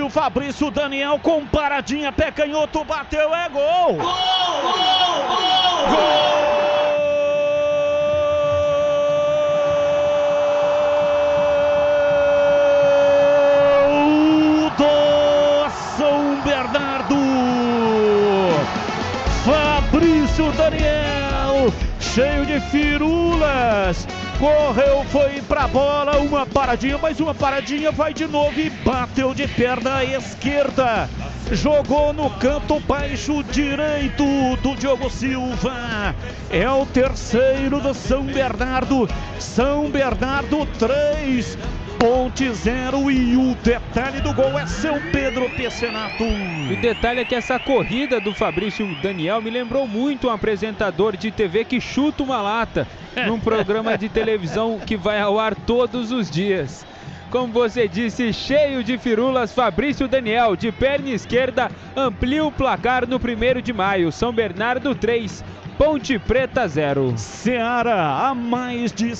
o Fabrício Daniel com paradinha, pé canhoto, bateu, é gol! Gol! Do São Bernardo! Fabrício Daniel, cheio de firulas, correu, foi pra bola, uma paradinha, mais uma paradinha, vai de novo e bateu de perna esquerda. Jogou no canto baixo direito do Diogo Silva. É o terceiro do São Bernardo. São Bernardo 3, Ponte 0, e o detalhe do gol é seu Pedro Pecenato. O detalhe é que essa corrida do Fabrício Daniel me lembrou muito um apresentador de TV que chuta uma lata num programa de televisão que vai ao ar todos os dias. Como você disse, cheio de firulas, Fabrício Daniel, de perna esquerda, amplia o placar no 1º de maio. São Bernardo 3, Ponte Preta 0. Ceará a mais de